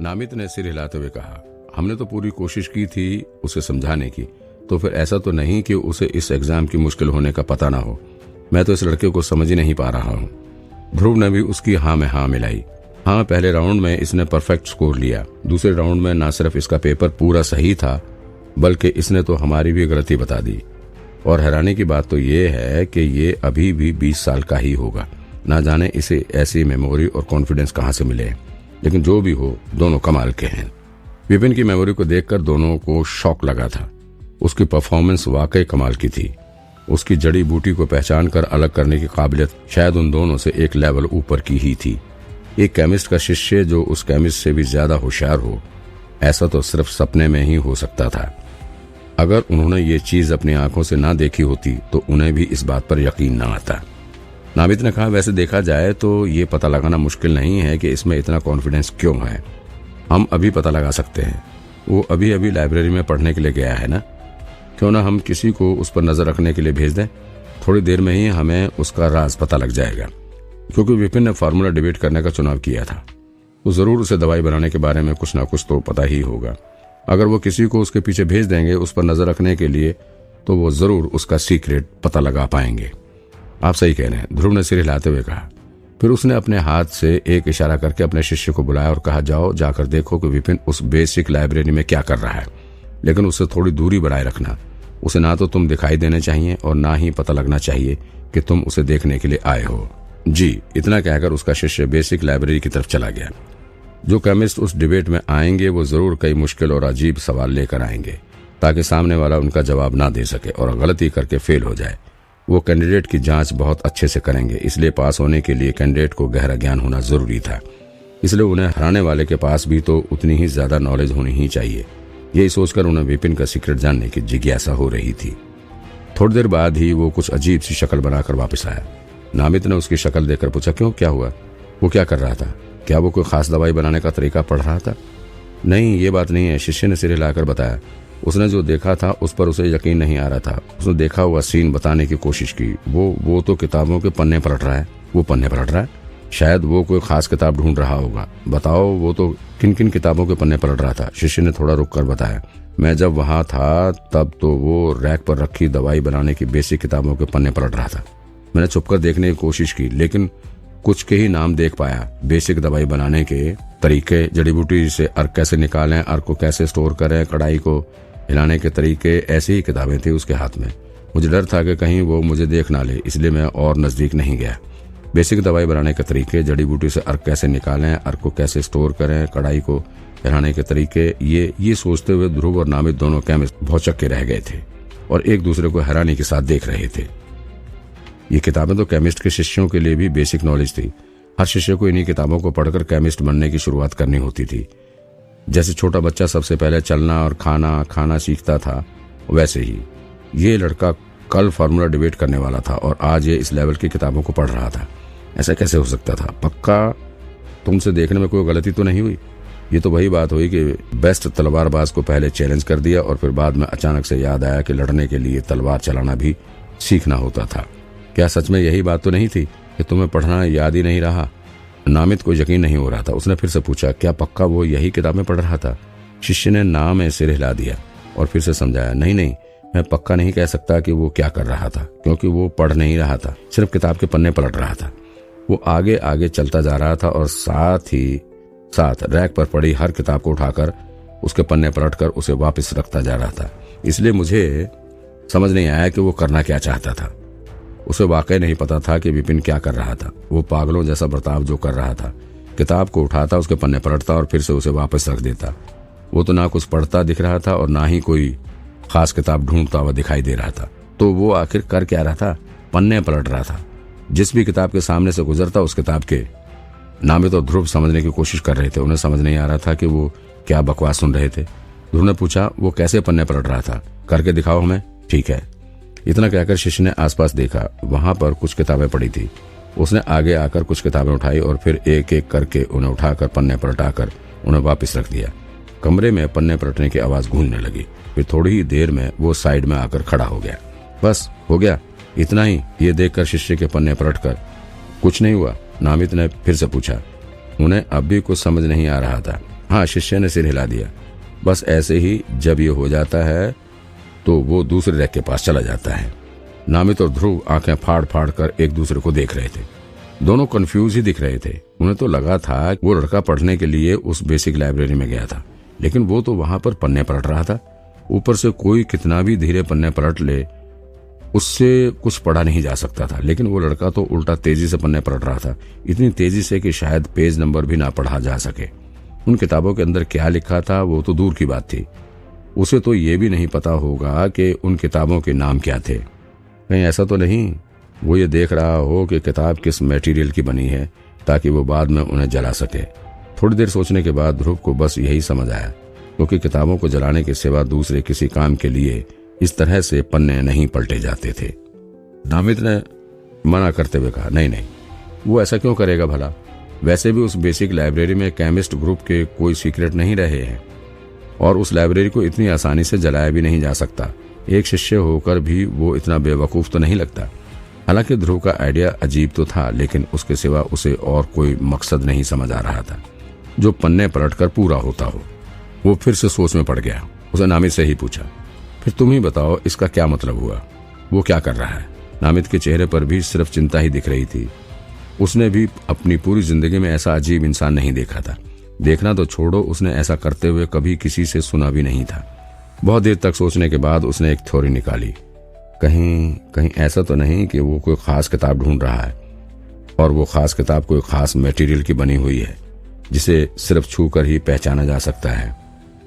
नामित ने सिर हिलाते हुए कहा, हमने तो पूरी कोशिश की थी उसे समझाने की, तो फिर ऐसा तो नहीं कि उसे इस एग्जाम की मुश्किल होने का पता ना हो। मैं तो इस लड़के को समझ ही नहीं पा रहा हूँ। ध्रुव ने भी उसकी हाँ में हाँ मिलाई। हाँ, पहले राउंड में इसने परफेक्ट स्कोर लिया। दूसरे राउंड में ना सिर्फ इसका पेपर पूरा सही था, बल्कि इसने तो हमारी भी गलती बता दी। और हैरानी की बात तो ये है कि ये अभी भी 20 साल का ही होगा। ना जाने इसे ऐसी मेमोरी और कॉन्फिडेंस कहाँ से मिले। लेकिन जो भी हो, दोनों कमाल के हैं। विपिन की मेमोरी को देखकर दोनों को शॉक लगा था। उसकी परफॉर्मेंस वाकई कमाल की थी। उसकी जड़ी बूटी को पहचान कर अलग करने की काबिलियत शायद उन दोनों से एक लेवल ऊपर की ही थी। एक केमिस्ट का शिष्य जो उस केमिस्ट से भी ज्यादा होशियार हो, ऐसा तो सिर्फ सपने में ही हो सकता था। अगर उन्होंने ये चीज अपनी आंखों से ना देखी होती तो उन्हें भी इस बात पर यकीन ना आता। नामित ने कहा, वैसे देखा जाए तो ये पता लगाना मुश्किल नहीं है कि इसमें इतना कॉन्फिडेंस क्यों है। हम अभी पता लगा सकते हैं। वो अभी अभी लाइब्रेरी में पढ़ने के लिए गया है ना। क्यों ना हम किसी को उस पर नजर रखने के लिए भेज दें। थोड़ी देर में ही हमें उसका राज पता लग जाएगा। क्योंकि विपिन ने फार्मूला डिबेट करने का चुनाव किया था, तो जरूर उसे दवाई बनाने के बारे में कुछ ना कुछ तो पता ही होगा। अगर वो किसी को उसके पीछे भेज देंगे उस पर नजर रखने के लिए, तो वो जरूर उसका सीक्रेट पता लगा पाएंगे। आप सही कह रहे हैं, ध्रुव ने सिर हिलाते हुए कहा। फिर उसने अपने हाथ से एक इशारा करके अपने शिष्य को बुलाया और कहा, जाओ जाकर देखो कि विपिन उस बेसिक लाइब्रेरी में क्या कर रहा है। लेकिन उससे थोड़ी दूरी बनाए रखना। उसे ना तो तुम दिखाई देने चाहिए और ना ही पता लगना चाहिए कि तुम उसे देखने के लिए आए हो। जी, इतना कहकर उसका शिष्य बेसिक लाइब्रेरी की तरफ चला गया। जो केमिस्ट उस डिबेट में आएंगे वो जरूर कई मुश्किल और अजीब सवाल लेकर आएंगे, ताकि सामने वाला उनका जवाब ना दे सके और गलती करके फेल हो जाए। वो कैंडिडेट की जांच बहुत अच्छे से करेंगे, इसलिए पास होने के लिए कैंडिडेट को गहरा ज्ञान होना जरूरी था। इसलिए उन्हें हराने वाले के पास भी तो उतनी ही ज्यादा नॉलेज होनी ही चाहिए। यही सोचकर उन्हें विपिन का सीक्रेट जानने की जिज्ञासा हो रही थी। थोड़ी देर बाद ही वो कुछ अजीब सी शक्ल बनाकर वापस आया। नामित ने उसकी शक्ल देखकर पूछा, क्यों, क्या हुआ? वो क्या कर रहा था? क्या वो कोई खास दवाई बनाने का तरीका पढ़ रहा था? नहीं, ये बात नहीं है, शिष्य ने सिर हिलाकर बताया। उसने जो देखा था उस पर उसे यकीन नहीं आ रहा था। उसने देखा हुआ सीन बताने की कोशिश की। वो तो किताबों के पन्ने पलट रहा है। वो पन्ने पलट रहा है? शायद वो कोई खास किताब ढूंढ रहा होगा। बताओ, वो तो किन किन किताबों के पन्ने पलट रहा था? शिष्य ने थोड़ा रुक कर बताया। मैं जब वहां था तब तो वो रैक पर रखी दवाई बनाने की बेसिक किताबों के पन्ने पलट रहा था। मैंने छुपकर देखने की कोशिश की, लेकिन कुछ के ही नाम देख पाया। बेसिक दवाई बनाने के तरीके, जड़ी बूटी से अर्क कैसे निकालें, अर्क को कैसे स्टोर करें, कढ़ाई को हिलाने के तरीके, ऐसी ही किताबें थी उसके हाथ में। मुझे डर था कि कहीं वो मुझे देख ना ले, इसलिए मैं और नजदीक नहीं गया। बेसिक दवाई बनाने के तरीके, जड़ी बूटी से अर्क कैसे निकालें, अर्क को कैसे स्टोर करें, कढ़ाई को हिलाने के तरीके, ये सोचते हुए ध्रुव और नामित दोनों केमिस्ट भौचक के रह गए थे और एक दूसरे को हैरानी के साथ देख रहे थे। ये किताबें तो केमिस्ट के शिष्यों के लिए भी बेसिक नॉलेज थी। हर शिष्य को इन्हीं किताबों को पढ़कर केमिस्ट बनने की शुरुआत करनी होती थी। जैसे छोटा बच्चा सबसे पहले चलना और खाना सीखता था, वैसे ही ये लड़का कल फार्मूला डिबेट करने वाला था और आज ये इस लेवल की किताबों को पढ़ रहा था। ऐसा कैसे हो सकता था? पक्का तुमसे देखने में कोई गलती तो नहीं हुई? ये तो वही बात हुई कि बेस्ट तलवारबाज को पहले चैलेंज कर दिया और फिर बाद में अचानक से याद आया कि लड़ने के लिए तलवार चलाना भी सीखना होता था। क्या सच में यही बात तो नहीं थी कि तुम्हें पढ़ना याद ही नहीं रहा? नामित को यकीन नहीं हो रहा था। उसने फिर से पूछा, क्या पक्का वो यही किताबें पढ़ रहा था? शिष्य ने ना में सिर हिला दिया और फिर से समझाया, नहीं, मैं पक्का नहीं कह सकता कि वो क्या कर रहा था, क्योंकि वो पढ़ नहीं रहा था, सिर्फ किताब के पन्ने पलट रहा था। वो आगे आगे चलता जा रहा था और साथ ही साथ रैक पर पड़ी हर किताब को उठाकर उसके पन्ने पलटकर उसे वापस रखता जा रहा था। इसलिए मुझे समझ नहीं आया कि वो करना क्या चाहता था। उसे वाकई नहीं पता था कि विपिन क्या कर रहा था। वो पागलों जैसा बर्ताव जो कर रहा था, किताब को उठाता, उसके पन्ने पलटता और फिर से उसे वापस रख देता। वो तो ना कुछ पढ़ता दिख रहा था और ना ही कोई खास किताब ढूंढता हुआ दिखाई दे रहा था। तो वो आखिर कर क्या रहा था? पन्ने पलट रहा था। जिस भी किताब के सामने से गुजरता उस किताब के नामित और ध्रुव समझने की कोशिश कर रहे थे। उन्हें समझ नहीं आ रहा था कि वो क्या बकवास सुन रहे थे। ध्रुव ने पूछा, वो कैसे पन्ने पलट रहा था? करके दिखाओ हमें। ठीक है। इतना कहकर शिष्य ने आसपास देखा। वहां पर कुछ किताबें पड़ी थी। उसने आगे आकर कुछ किताबें उठाई और फिर एक एक करके उन्हें उठाकर पन्ने पलटाकर उन्हें वापस रख दिया। कमरे में पन्ने पलटने की आवाज गूंजने लगी। फिर थोड़ी ही देर में वो साइड में आकर खड़ा हो गया। बस हो गया, इतना ही? ये देखकर शिष्य के पन्ने पलटकर कुछ नहीं हुआ? नामित ने फिर से पूछा। उन्हें अब भी कुछ समझ नहीं आ रहा था। हाँ, शिष्य ने सिर हिला दिया। बस ऐसे ही जब ये हो जाता है तो वो दूसरे रैक के पास चला जाता है। नामित और ध्रुव आंखें फाड़ फाड़ कर एक दूसरे को देख रहे थे। दोनों कंफ्यूज ही दिख रहे थे। उन्हें तो लगा था वो लड़का पढ़ने के लिए उस बेसिक लाइब्रेरी में गया था, लेकिन वो तो वहां पर पन्ने पलट रहा था। ऊपर से कोई कितना भी धीरे पन्ने पलट ले उससे कुछ पढ़ा नहीं जा सकता था, लेकिन वो लड़का तो उल्टा तेजी से पन्ने पलट रहा था, इतनी तेजी से कि शायद पेज नंबर भी ना पढ़ा जा सके। उन किताबों के अंदर क्या लिखा था वो तो दूर की बात थी, उसे तो ये भी नहीं पता होगा कि उन किताबों के नाम क्या थे। कहीं ऐसा तो नहीं वो ये देख रहा हो कि किताब किस मटेरियल की बनी है ताकि वो बाद में उन्हें जला सके। थोड़ी देर सोचने के बाद ध्रुव को बस यही समझ आया, क्योंकि किताबों को जलाने के सिवा दूसरे किसी काम के लिए इस तरह से पन्ने नहीं पलटे जाते थे। नामित ने मना करते हुए कहा, नहीं नहीं, वो ऐसा क्यों करेगा भला? वैसे भी उस बेसिक लाइब्रेरी में केमिस्ट ग्रुप के कोई सीक्रेट नहीं रहे हैं और उस लाइब्रेरी को इतनी आसानी से जलाया भी नहीं जा सकता। एक शिष्य होकर भी वो इतना बेवकूफ तो नहीं लगता। हालांकि ध्रुव का आइडिया अजीब तो था, लेकिन उसके सिवा उसे और कोई मकसद नहीं समझ आ रहा था जो पन्ने पलटकर पूरा होता हो। वो फिर से सोच में पड़ गया। उसे नामित से ही पूछा, फिर तुम ही बताओ इसका क्या मतलब हुआ? वो क्या कर रहा है? नामित के चेहरे पर भी सिर्फ चिंता ही दिख रही थी। उसने भी अपनी पूरी जिंदगी में ऐसा अजीब इंसान नहीं देखा था। देखना तो छोड़ो, उसने ऐसा करते हुए कभी किसी से सुना भी नहीं था। बहुत देर तक सोचने के बाद उसने एक थ्योरी निकाली। कहीं ऐसा तो नहीं कि वो कोई खास किताब ढूंढ रहा है और वो खास किताब कोई खास मटेरियल की बनी हुई है जिसे सिर्फ छूकर ही पहचाना जा सकता है?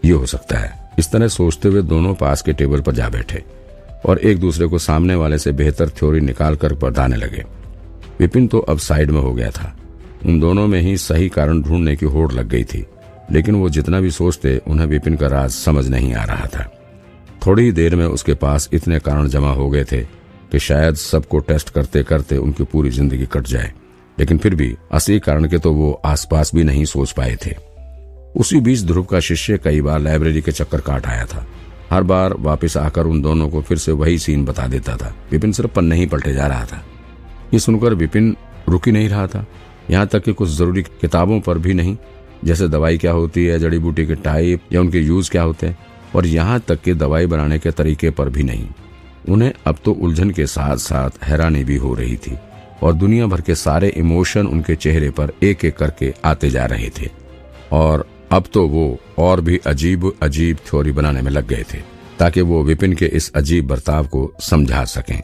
ये हो सकता है। इस तरह सोचते हुए दोनों पास के टेबल पर जा बैठे और एक दूसरे को सामने वाले से बेहतर थ्योरी निकाल कर बताने लगे। विपिन तो अब साइड में हो गया था। उन दोनों में ही सही कारण ढूंढने की होड़ लग गई थी, लेकिन वो जितना भी सोचते उन्हें विपिन का राज समझ नहीं आ रहा था। थोड़ी ही देर में उसके पास इतने कारण जमा हो गए थे कि शायद सबको टेस्ट करते करते उनकी पूरी जिंदगी कट जाए, लेकिन फिर भी असली कारण के तो वो आसपास भी नहीं सोच पाए थे। उसी बीच ध्रुव का शिष्य कई बार लाइब्रेरी के चक्कर काट आया था। हर बार वापस आकर उन दोनों को फिर से वही सीन बता देता था। विपिन सिर्फ पन्ने ही पलटे जा रहा था। ये सुनकर विपिन रुक ही नहीं रहा था, यहाँ तक कि कुछ जरूरी किताबों पर भी नहीं, जैसे दवाई क्या होती है, जड़ी बूटी के टाइप या उनके यूज क्या होते हैं, और यहाँ तक कि दवाई बनाने के तरीके पर भी नहीं। उन्हें अब तो उलझन के साथ साथ हैरानी भी हो रही थी और दुनिया भर के सारे इमोशन उनके चेहरे पर एक एक करके आते जा रहे थे। और अब तो वो और भी अजीब अजीब थ्योरी बनाने में लग गए थे ताकि वो विपिन के इस अजीब बर्ताव को समझा सकें।